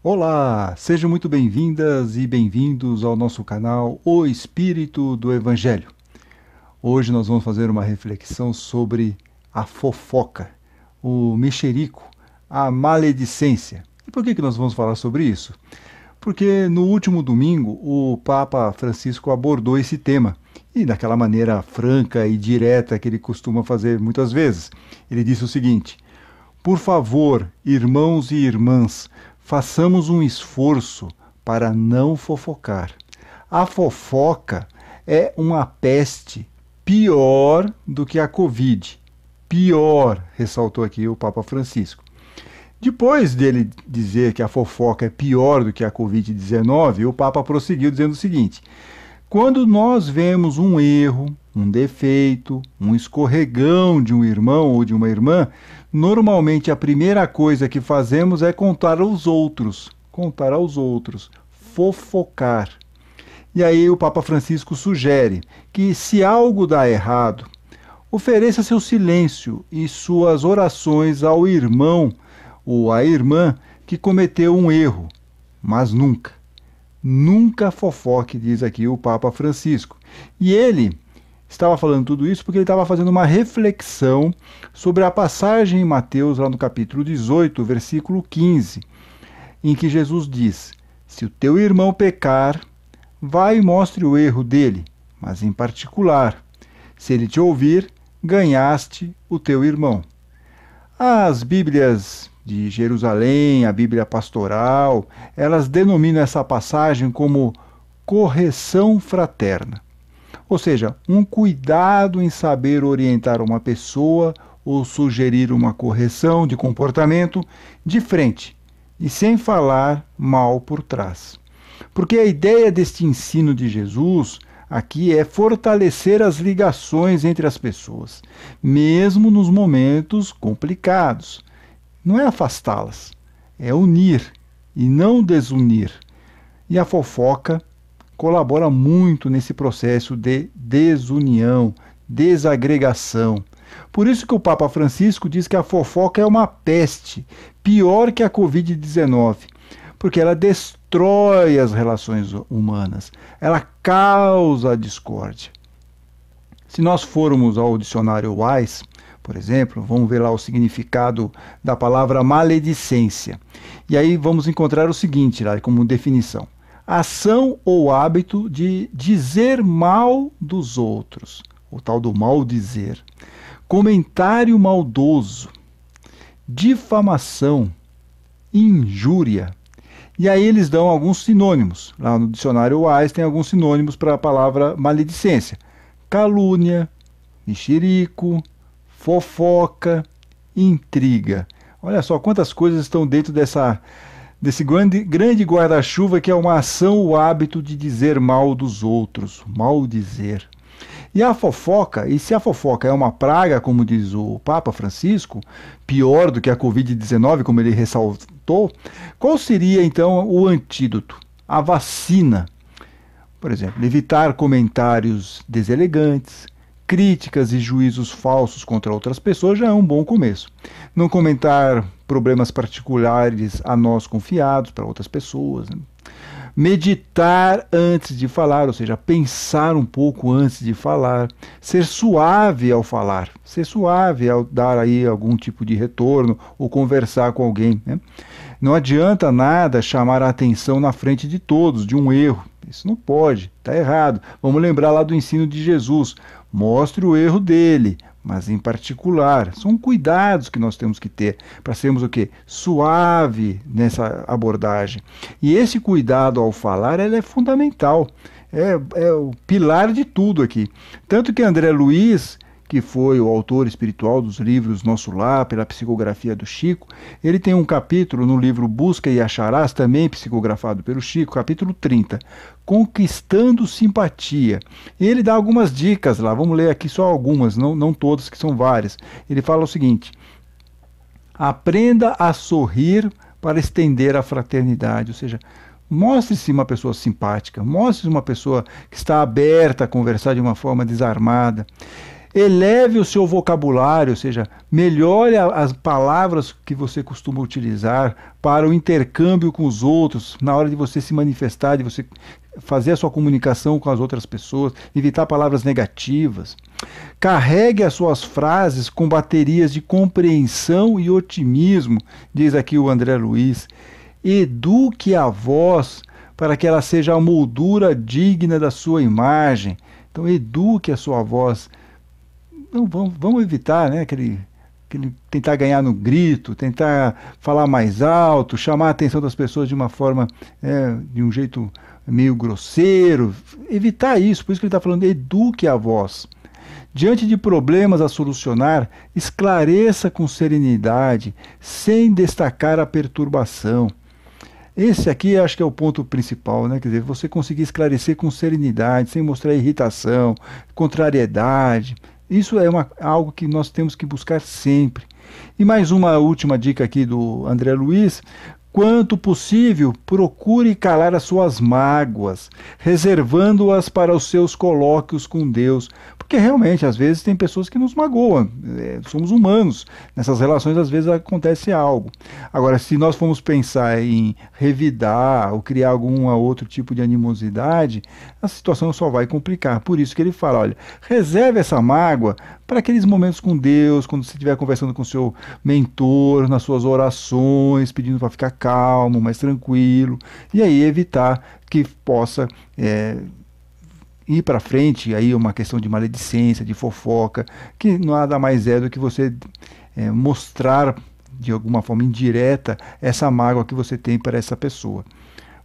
Olá, sejam muito bem-vindas e bem-vindos ao nosso canal O Espírito do Evangelho. Hoje nós vamos fazer uma reflexão sobre a fofoca, o mexerico, a maledicência. E por que nós vamos falar sobre isso? Porque no último domingo o Papa Francisco abordou esse tema, e daquela maneira franca e direta que ele costuma fazer muitas vezes. Ele disse o seguinte: por favor, irmãos e irmãs, façamos um esforço para não fofocar. A fofoca é uma peste pior do que a Covid. Pior, ressaltou aqui o Papa Francisco. Depois dele dizer que a fofoca é pior do que a Covid-19, o Papa prosseguiu dizendo o seguinte: quando nós vemos um erro, um defeito, um escorregão de um irmão ou de uma irmã, normalmente a primeira coisa que fazemos é contar aos outros, fofocar. E aí o Papa Francisco sugere que se algo dá errado, ofereça seu silêncio e suas orações ao irmão ou à irmã que cometeu um erro, mas nunca fofoque, diz aqui o Papa Francisco. E ele estava falando tudo isso porque ele estava fazendo uma reflexão sobre a passagem em Mateus, lá no capítulo 18, versículo 15, em que Jesus diz: se o teu irmão pecar, vai e mostre o erro dele, mas em particular, se ele te ouvir, ganhaste o teu irmão. As Bíblias de Jerusalém, a Bíblia pastoral, elas denominam essa passagem como correção fraterna. Ou seja, um cuidado em saber orientar uma pessoa ou sugerir uma correção de comportamento de frente e sem falar mal por trás. Porque a ideia deste ensino de Jesus aqui é fortalecer as ligações entre as pessoas, mesmo nos momentos complicados. Não é afastá-las, é unir e não desunir. E a fofoca colabora muito nesse processo de desunião, desagregação. Por isso que o Papa Francisco diz que a fofoca é uma peste, pior que a Covid-19, porque ela destrói as relações humanas, ela causa a discórdia. Se nós formos ao dicionário Wise, por exemplo, vamos ver lá o significado da palavra maledicência. E aí vamos encontrar o seguinte, lá como definição: ação ou hábito de dizer mal dos outros, o tal do maldizer, comentário maldoso, difamação, injúria. E aí eles dão alguns sinônimos. Lá no dicionário Wise tem alguns sinônimos para a palavra maledicência: calúnia, mexerico, fofoca, intriga. Olha só quantas coisas estão dentro desse grande guarda-chuva que é uma ação, o hábito de dizer mal dos outros, maldizer. E a fofoca, e se a fofoca é uma praga, como diz o Papa Francisco, pior do que a Covid-19, como ele ressaltou, qual seria então o antídoto? A vacina. Por exemplo, evitar comentários deselegantes, críticas e juízos falsos contra outras pessoas já é um bom começo. Não comentar problemas particulares a nós confiados para outras pessoas. Né? Meditar antes de falar, ou seja, pensar um pouco antes de falar. Ser suave ao falar, ser suave ao dar aí algum tipo de retorno ou conversar com alguém. Né? Não adianta nada chamar a atenção na frente de todos de um erro. Isso não pode, está errado. Vamos lembrar lá do ensino de Jesus. Mostre o erro dele, mas em particular. São cuidados que nós temos que ter para sermos o quê? Suave nessa abordagem. E esse cuidado ao falar, ele é fundamental. É o pilar de tudo aqui. Tanto que André Luiz, que foi o autor espiritual dos livros Nosso Lar, pela psicografia do Chico, ele tem um capítulo no livro Busca e Acharás, também psicografado pelo Chico, capítulo 30, Conquistando Simpatia. E ele dá algumas dicas lá, vamos ler aqui só algumas, não todas, que são várias. Ele fala o seguinte: aprenda a sorrir para estender a fraternidade, ou seja, mostre-se uma pessoa simpática, mostre-se uma pessoa que está aberta a conversar de uma forma desarmada. Eleve o seu vocabulário, ou seja, melhore as palavras que você costuma utilizar para o intercâmbio com os outros, na hora de você se manifestar, de você fazer a sua comunicação com as outras pessoas, evitar palavras negativas. Carregue as suas frases com baterias de compreensão e otimismo, diz aqui o André Luiz. Eduque a voz para que ela seja a moldura digna da sua imagem. Então, eduque a sua voz. Não, vamos evitar, né, aquele tentar ganhar no grito, tentar falar mais alto, chamar a atenção das pessoas de uma forma, de um jeito meio grosseiro. Evitar isso, por isso que ele está falando, eduque a voz. Diante de problemas a solucionar, esclareça com serenidade, sem destacar a perturbação. Esse aqui acho que é o ponto principal, né? Quer dizer, você conseguir esclarecer com serenidade, sem mostrar irritação, contrariedade. Isso é algo que nós temos que buscar sempre. E mais uma última dica aqui do André Luiz. Quanto possível, procure calar as suas mágoas, reservando-as para os seus colóquios com Deus. Porque realmente, às vezes, tem pessoas que nos magoam. Somos humanos. Nessas relações, às vezes, acontece algo. Agora, se nós formos pensar em revidar ou criar algum outro tipo de animosidade, a situação só vai complicar. Por isso que ele fala, olha, reserve essa mágoa para aqueles momentos com Deus, quando você estiver conversando com o seu mentor, nas suas orações, pedindo para ficar calmo, mais tranquilo, e aí evitar que possa ir para frente aí uma questão de maledicência, de fofoca, que nada mais é do que você mostrar de alguma forma indireta essa mágoa que você tem para essa pessoa,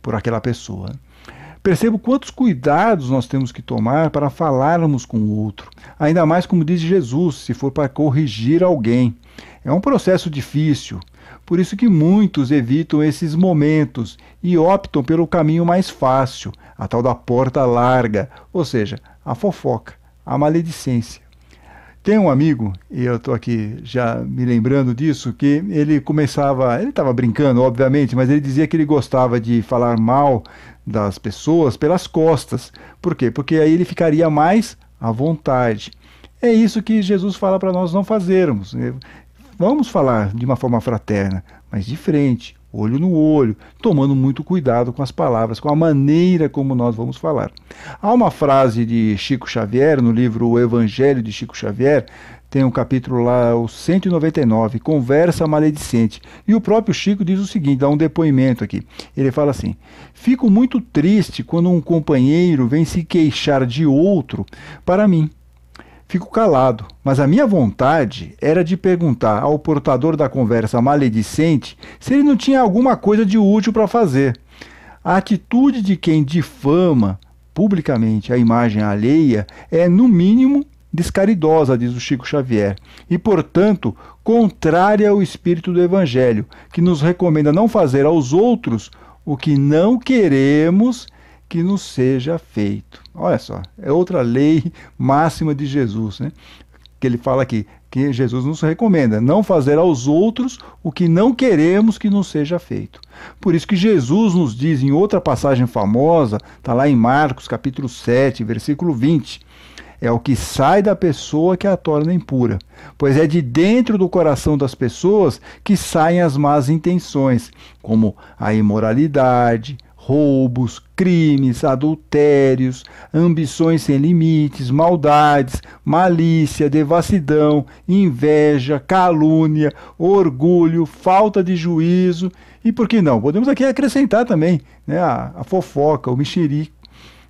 por aquela pessoa. Perceba quantos cuidados nós temos que tomar para falarmos com o outro. Ainda mais, como diz Jesus, se for para corrigir alguém. É um processo difícil. Por isso que muitos evitam esses momentos e optam pelo caminho mais fácil, a tal da porta larga, ou seja, a fofoca, a maledicência. Tem um amigo, e eu estou aqui já me lembrando disso, que ele estava brincando, obviamente, mas ele dizia que ele gostava de falar mal das pessoas pelas costas. Por quê? Porque aí ele ficaria mais à vontade. É isso que Jesus fala para nós não fazermos. Vamos falar de uma forma fraterna, mas de frente, olho no olho, tomando muito cuidado com as palavras, com a maneira como nós vamos falar. Há uma frase de Chico Xavier, no livro O Evangelho de Chico Xavier, tem um capítulo lá, o 199, Conversa Maledicente. E o próprio Chico diz o seguinte, dá um depoimento aqui. Ele fala assim: fico muito triste quando um companheiro vem se queixar de outro para mim. Fico calado, mas a minha vontade era de perguntar ao portador da conversa maledicente se ele não tinha alguma coisa de útil para fazer. A atitude de quem difama publicamente a imagem alheia é, no mínimo, descaridosa, diz o Chico Xavier, e, portanto, contrária ao espírito do Evangelho, que nos recomenda não fazer aos outros o que não queremos que nos seja feito. Olha só, é outra lei máxima de Jesus, né? Que ele fala aqui, que Jesus nos recomenda não fazer aos outros o que não queremos que nos seja feito. Por isso que Jesus nos diz em outra passagem famosa, está lá em Marcos capítulo 7, versículo 20, é o que sai da pessoa que a torna impura, pois é de dentro do coração das pessoas que saem as más intenções, como a imoralidade, roubos, crimes, adultérios, ambições sem limites, maldades, malícia, devassidão, inveja, calúnia, orgulho, falta de juízo e, por que não? Podemos aqui acrescentar também, né, a fofoca, o mexerico,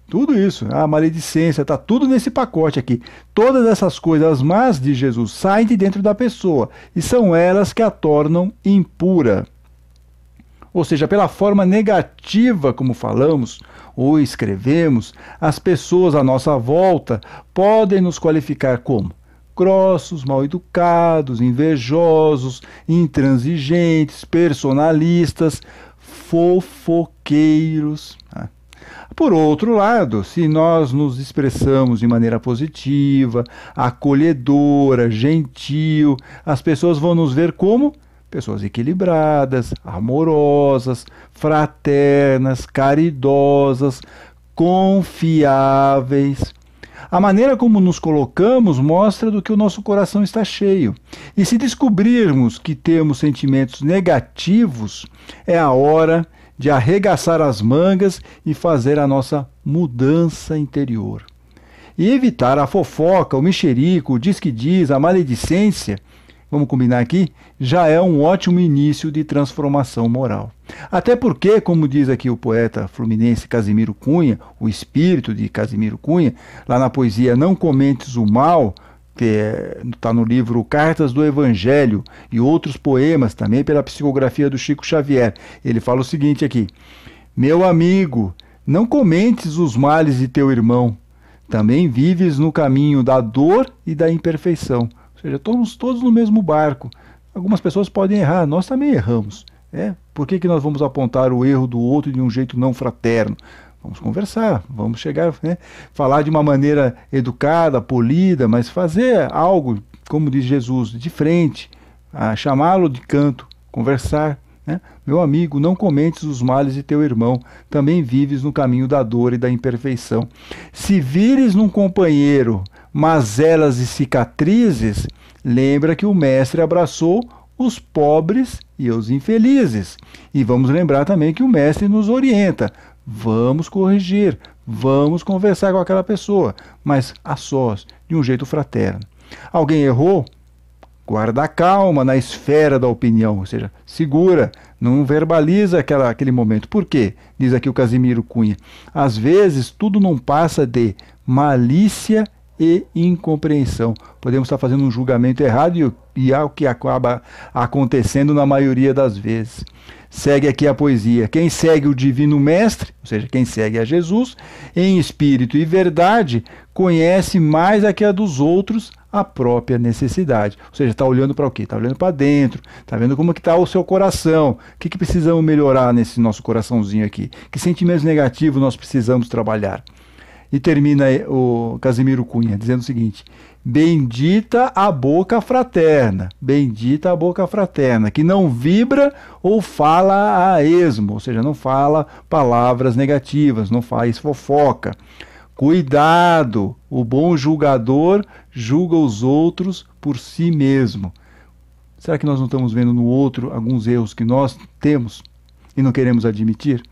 tudo isso, a maledicência, está tudo nesse pacote aqui. Todas essas coisas más de Jesus saem de dentro da pessoa e são elas que a tornam impura. Ou seja, pela forma negativa como falamos ou escrevemos, as pessoas à nossa volta podem nos qualificar como grossos, mal-educados, invejosos, intransigentes, personalistas, fofoqueiros. Por outro lado, se nós nos expressamos de maneira positiva, acolhedora, gentil, as pessoas vão nos ver como pessoas equilibradas, amorosas, fraternas, caridosas, confiáveis. A maneira como nos colocamos mostra do que o nosso coração está cheio. E se descobrirmos que temos sentimentos negativos, é a hora de arregaçar as mangas e fazer a nossa mudança interior. E evitar a fofoca, o mexerico, o diz-que-diz, a maledicência, vamos combinar aqui, já é um ótimo início de transformação moral. Até porque, como diz aqui o poeta fluminense Casimiro Cunha, o espírito de Casimiro Cunha, lá na poesia Não Comentes o Mal, que está no livro Cartas do Evangelho, e outros poemas também pela psicografia do Chico Xavier. Ele fala o seguinte aqui: meu amigo, não comentes os males de teu irmão, também vives no caminho da dor e da imperfeição. Ou seja, estamos todos no mesmo barco. Algumas pessoas podem errar, nós também erramos. Por que nós vamos apontar o erro do outro de um jeito não fraterno? Vamos conversar, vamos chegar, falar de uma maneira educada, polida, mas fazer algo, como diz Jesus, de frente, chamá-lo de canto, conversar. Meu amigo, não comentes os males de teu irmão, também vives no caminho da dor e da imperfeição. Se vires num companheiro mazelas e cicatrizes, lembra que o mestre abraçou os pobres e os infelizes. E vamos lembrar também que o mestre nos orienta. Vamos corrigir, vamos conversar com aquela pessoa, mas a sós, de um jeito fraterno. Alguém errou? Guarda a calma na esfera da opinião, ou seja, segura, não verbaliza aquele momento. Por quê? Diz aqui o Casimiro Cunha. Às vezes tudo não passa de malícia e incompreensão. Podemos estar fazendo um julgamento errado e é o que acaba acontecendo na maioria das vezes. Segue aqui a poesia. Quem segue o Divino Mestre, ou seja, quem segue a Jesus, em espírito e verdade, conhece mais a que a dos outros a própria necessidade. Ou seja, está olhando para o quê? Está olhando para dentro, está vendo como que está o seu coração, o que precisamos melhorar nesse nosso coraçãozinho aqui, que sentimentos negativos nós precisamos trabalhar. E termina o Casimiro Cunha dizendo o seguinte: bendita a boca fraterna, bendita a boca fraterna, que não vibra ou fala a esmo, ou seja, não fala palavras negativas, não faz fofoca. Cuidado, o bom julgador julga os outros por si mesmo. Será que nós não estamos vendo no outro alguns erros que nós temos e não queremos admitir?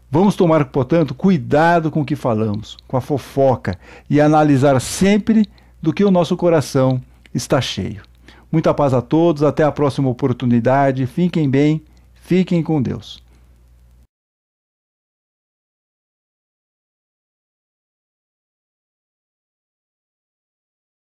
Vamos tomar, portanto, cuidado com o que falamos, com a fofoca, e analisar sempre do que o nosso coração está cheio. Muita paz a todos, até a próxima oportunidade, fiquem bem, fiquem com Deus.